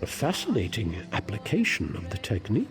A fascinating application of the technique.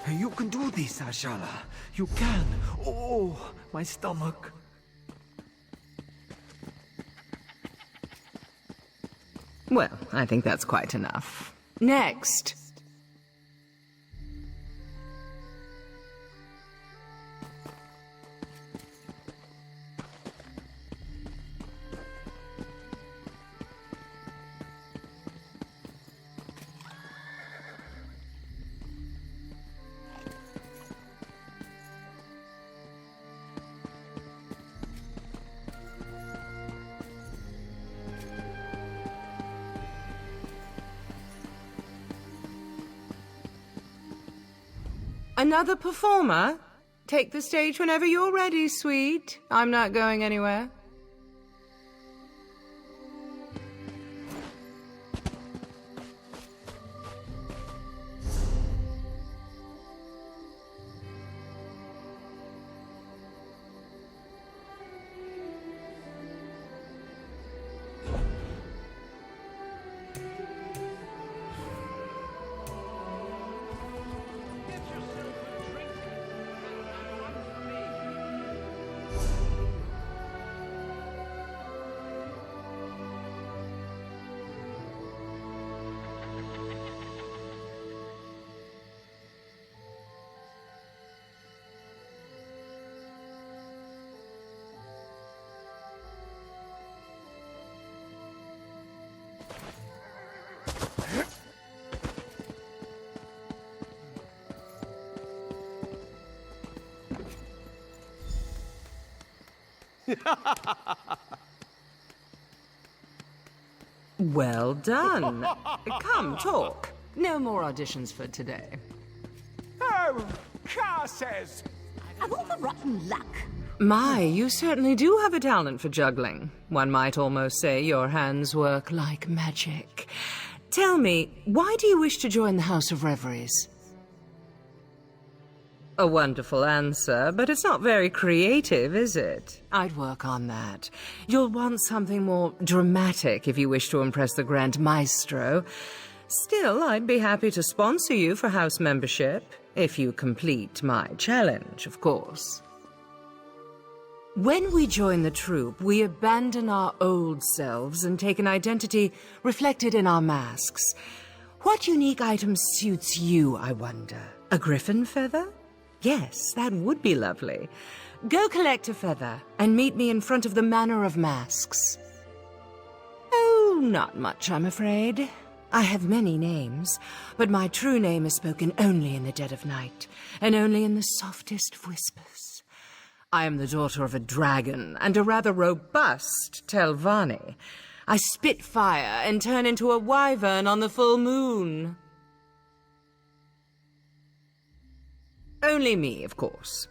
You can do this, Ashala. You can. Oh, my stomach. Well, I think that's quite enough. Next! Another performer? Take the stage whenever you're ready, sweet. I'm not going anywhere. Well done. Come, talk. No more auditions for today. Oh, curses! Of all the rotten luck. My, you certainly do have a talent for juggling. One might almost say your hands work like magic. Tell me, why do you wish to join the House of Reveries? A wonderful answer, but it's not very creative, is it? I'd work on that. You'll want something more dramatic if you wish to impress the Grand Maestro. Still, I'd be happy to sponsor you for house membership, if you complete my challenge, of course. When we join the troupe, we abandon our old selves and take an identity reflected in our masks. What unique item suits you, I wonder? A griffin feather? Yes, that would be lovely. Go collect a feather and meet me in front of the Manor of Masks. Oh, not much, I'm afraid. I have many names, but my true name is spoken only in the dead of night, and only in the softest whispers. I am the daughter of a dragon and a rather robust Telvanni. I spit fire and turn into a wyvern on the full moon. Only me, of course.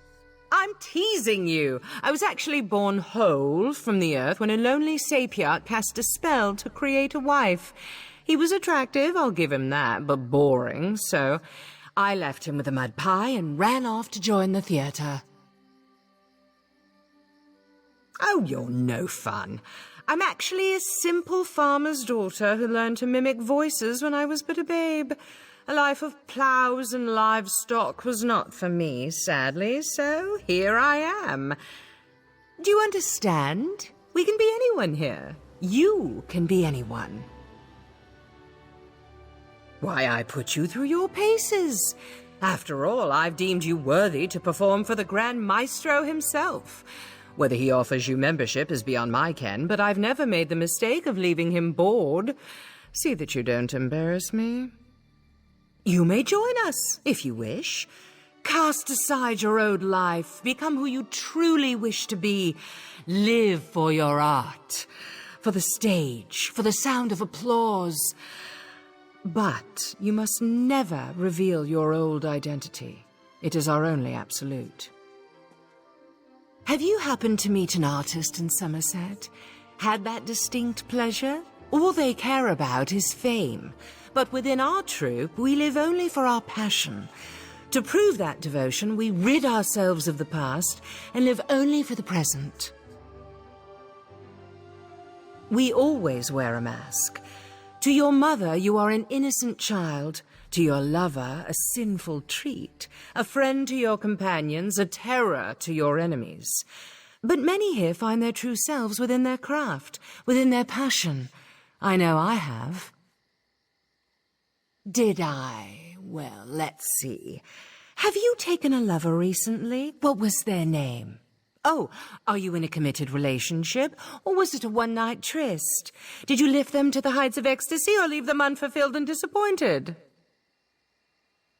I'm teasing you. I was actually born whole from the earth when a lonely sapiarch cast a spell to create a wife. He was attractive, I'll give him that, but boring, so I left him with a mud pie and ran off to join the theatre. Oh, you're no fun. I'm actually a simple farmer's daughter who learned to mimic voices when I was but a babe. A life of ploughs and livestock was not for me, sadly, so here I am. Do you understand? We can be anyone here. You can be anyone. Why, I put you through your paces. After all, I've deemed you worthy to perform for the Grand Maestro himself. Whether he offers you membership is beyond my ken, but I've never made the mistake of leaving him bored. See that you don't embarrass me. You may join us, if you wish. Cast aside your old life, become who you truly wish to be. Live for your art, for the stage, for the sound of applause. But you must never reveal your old identity. It is our only absolute. Have you happened to meet an artist in Somerset? Had that distinct pleasure? All they care about is fame. But within our troupe, we live only for our passion. To prove that devotion, we rid ourselves of the past and live only for the present. We always wear a mask. To your mother, you are an innocent child. To your lover, a sinful treat. A friend to your companions, a terror to your enemies. But many here find their true selves within their craft, within their passion. I know I have. Did I? Well, let's see. Have you taken a lover recently? What was their name? Oh, are you in a committed relationship? Or was it a one-night tryst? Did you lift them to the heights of ecstasy or leave them unfulfilled and disappointed?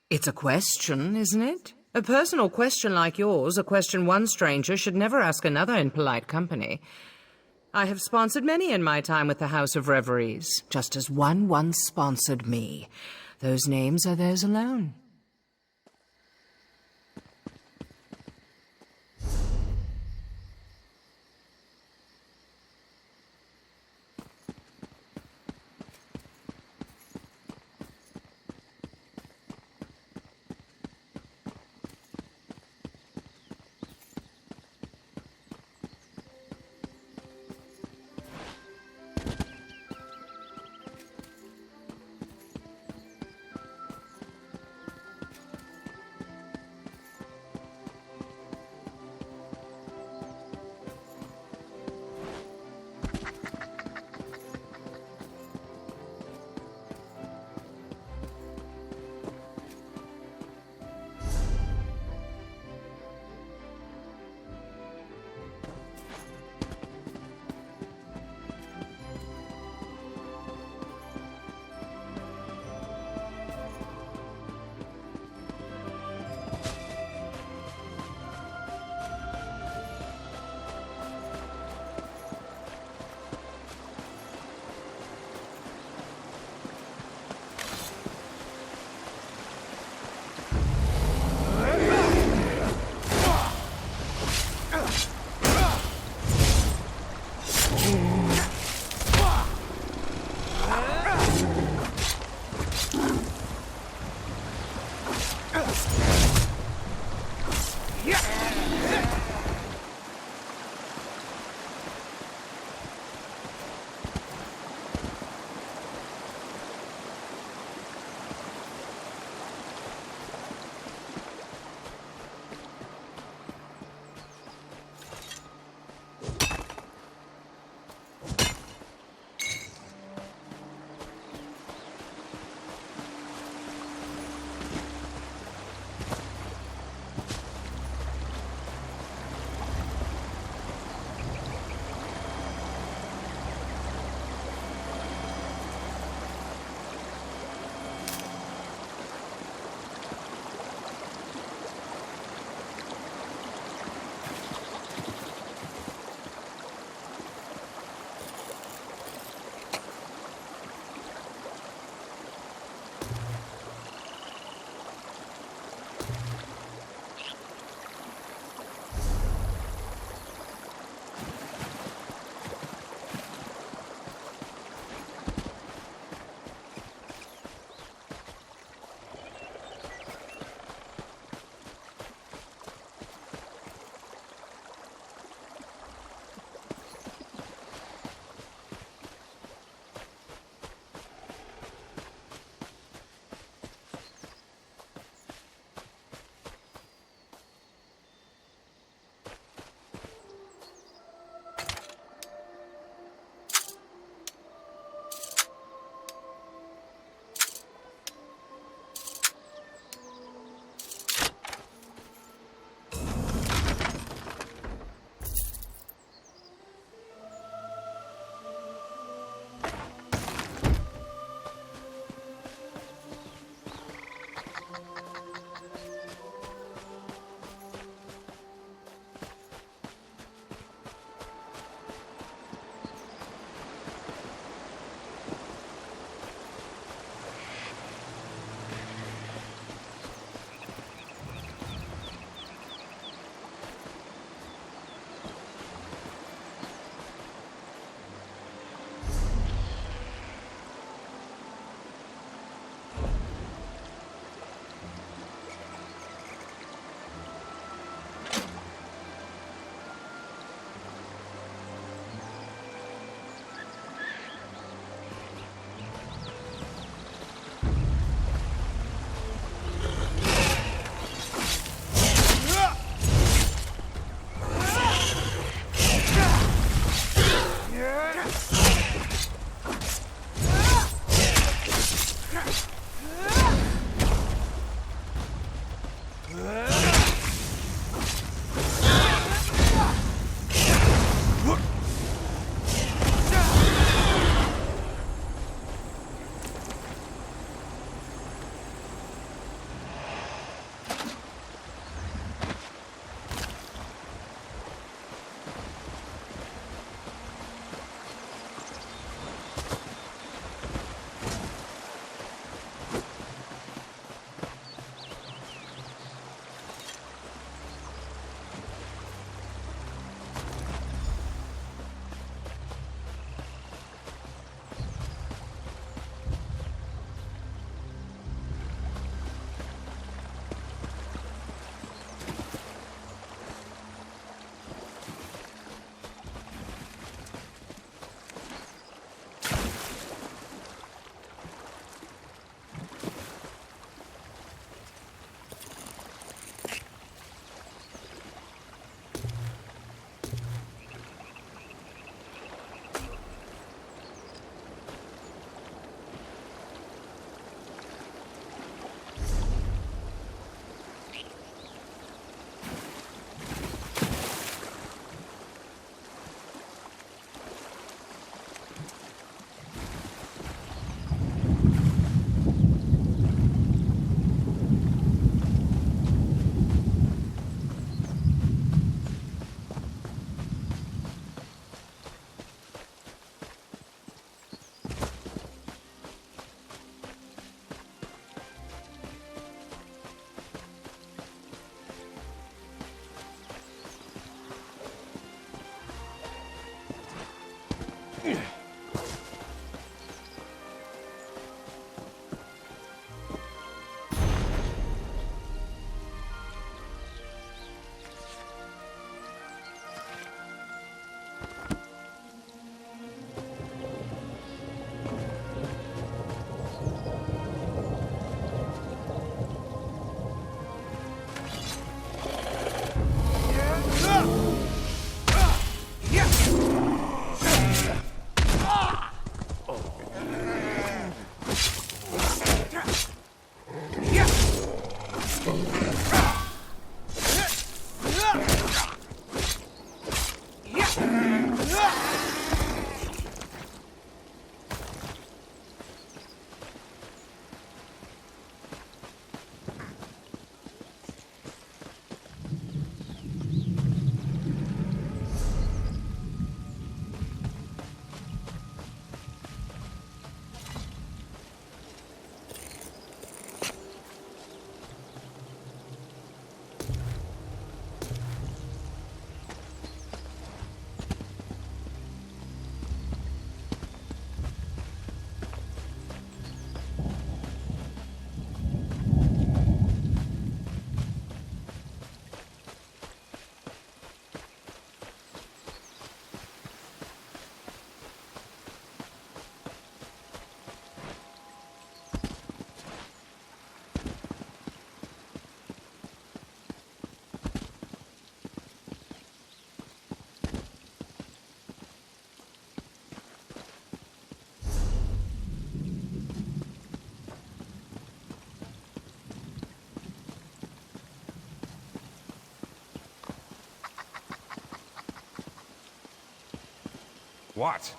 It's a question, isn't it? A personal question like yours, a question one stranger should never ask another in polite company. I have sponsored many in my time with the House of Reveries, just as one once sponsored me. Those names are theirs alone. What?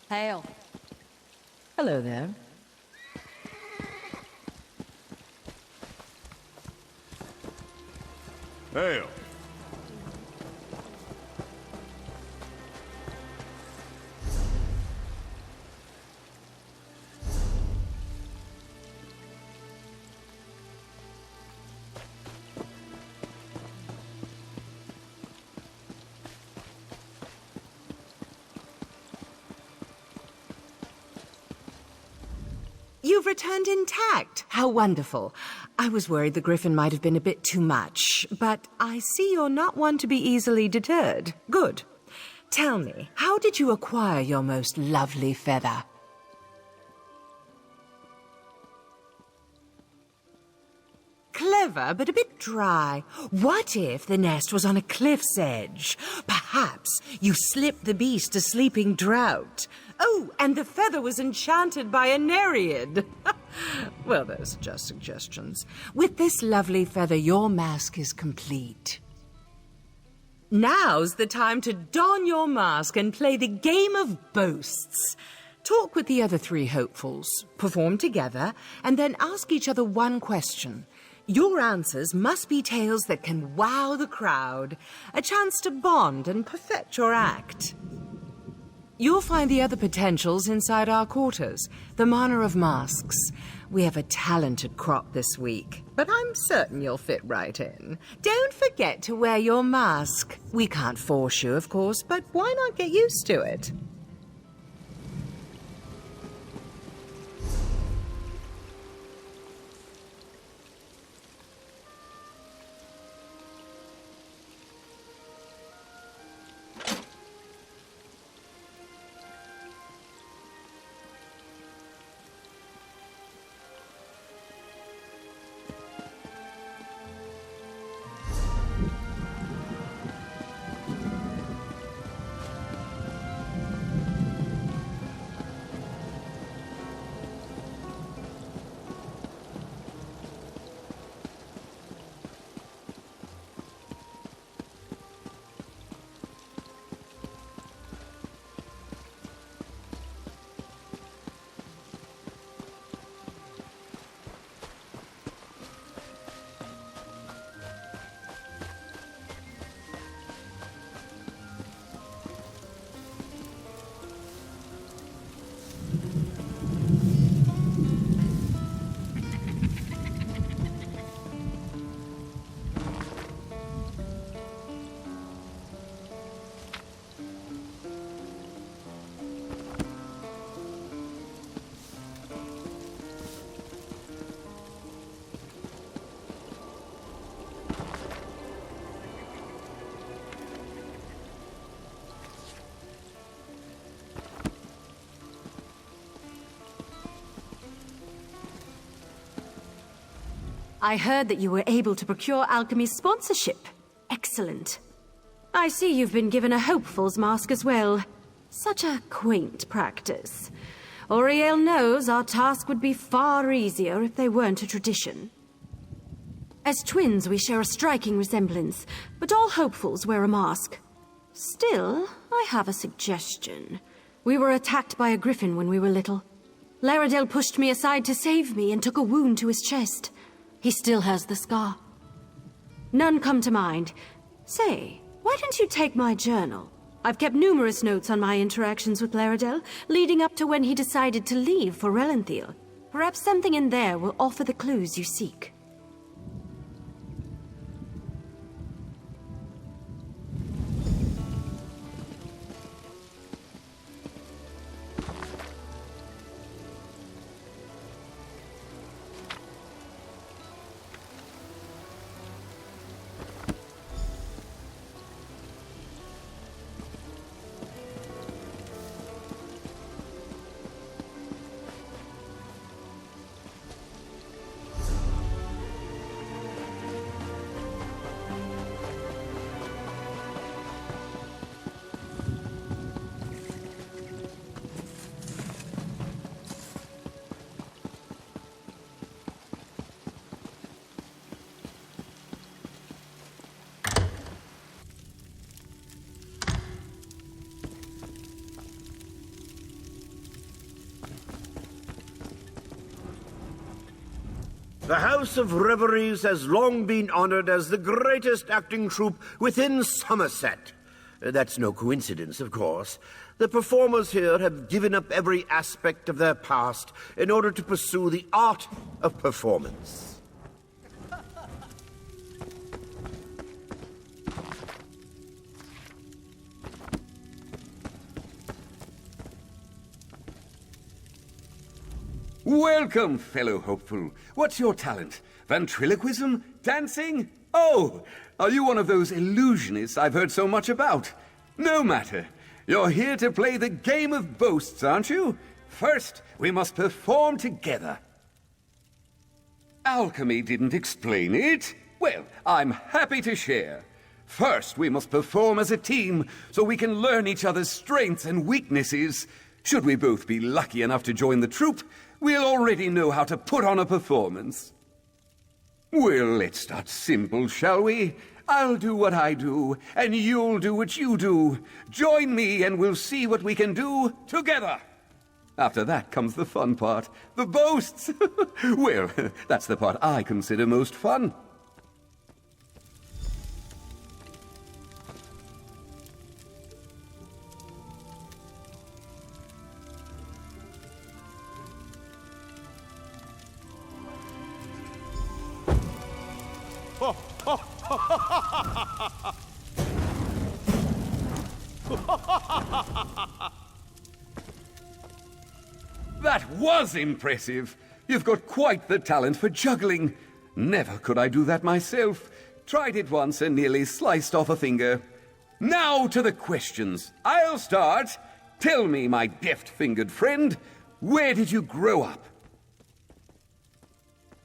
Hail. Hello there. Hail. You've returned intact. How wonderful. I was worried the griffin might have been a bit too much, but I see you're not one to be easily deterred. Good. Tell me, how did you acquire your most lovely feather? Clever, but a bit dry. What if the nest was on a cliff's edge? Perhaps you slipped the beast a sleeping drought. Oh, and the feather was enchanted by a nereid. Well, those are just suggestions. With this lovely feather, your mask is complete. Now's the time to don your mask and play the game of boasts. Talk with the other three hopefuls, perform together, and then ask each other one question. Your answers must be tales that can wow the crowd, a chance to bond and perfect your act. You'll find the other potentials inside our quarters, the Manor of Masks. We have a talented crop this week, but I'm certain you'll fit right in. Don't forget to wear your mask. We can't force you, of course, but why not get used to it? I heard that you were able to procure Alchemy's sponsorship. Excellent. I see you've been given a Hopeful's mask as well. Such a quaint practice. Auriel knows our task would be far easier if they weren't a tradition. As twins, we share a striking resemblance, but all Hopefuls wear a mask. Still, I have a suggestion. We were attacked by a griffin when we were little. Laredale pushed me aside to save me and took a wound to his chest. He still has the scar. None come to mind. Say, why don't you take my journal? I've kept numerous notes on my interactions with Laredale, leading up to when he decided to leave for Relenthiel. Perhaps something in there will offer the clues you seek. The House of Reveries has long been honored as the greatest acting troupe within Somerset. That's no coincidence, of course. The performers here have given up every aspect of their past in order to pursue the art of performance. Welcome, fellow hopeful. What's your talent? Ventriloquism? Dancing? Oh, are you one of those illusionists I've heard so much about? No matter. You're here to play the game of boasts, aren't you? First, we must perform together. Alchemy didn't explain it. Well, I'm happy to share. First, we must perform as a team so we can learn each other's strengths and weaknesses. Should we both be lucky enough to join the troupe, we'll already know how to put on a performance. Well, let's start simple, shall we? I'll do what I do, and you'll do what you do. Join me, and we'll see what we can do together. After that comes the fun part, the boasts. Well, that's the part I consider most fun. That was impressive. You've got quite the talent for juggling. Never could I do that myself. Tried it once and nearly sliced off a finger. Now to the questions. I'll start. Tell me, my deft-fingered friend, where did you grow up?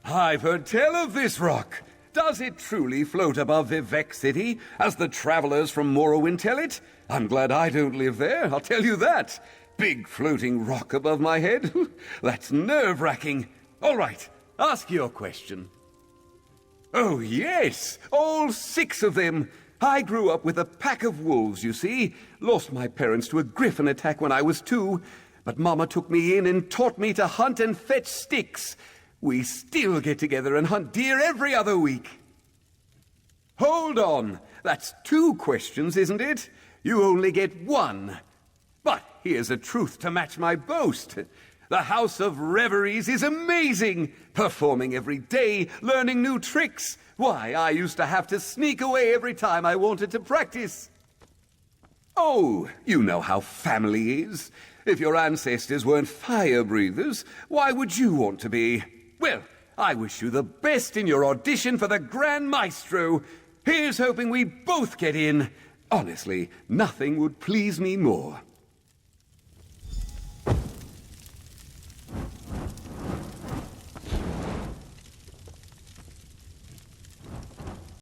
I've heard tell of this rock. Does it truly float above Vivec City, as the travelers from Morrowind tell it? I'm glad I don't live there, I'll tell you that. Big floating rock above my head? That's nerve-wracking. All right, ask your question. Oh, yes, all 6 of them. I grew up with a pack of wolves, you see. Lost my parents to a griffin attack when I was 2. But Mama took me in and taught me to hunt and fetch sticks. We still get together and hunt deer every other week. Hold on. That's 2 questions, isn't it? You only get 1. But here's a truth to match my boast. The House of Reveries is amazing. Performing every day, learning new tricks. Why, I used to have to sneak away every time I wanted to practice. Oh, you know how family is. If your ancestors weren't fire breathers, why would you want to be? Well, I wish you the best in your audition for the Grand Maestro. Here's hoping we both get in. Honestly, nothing would please me more.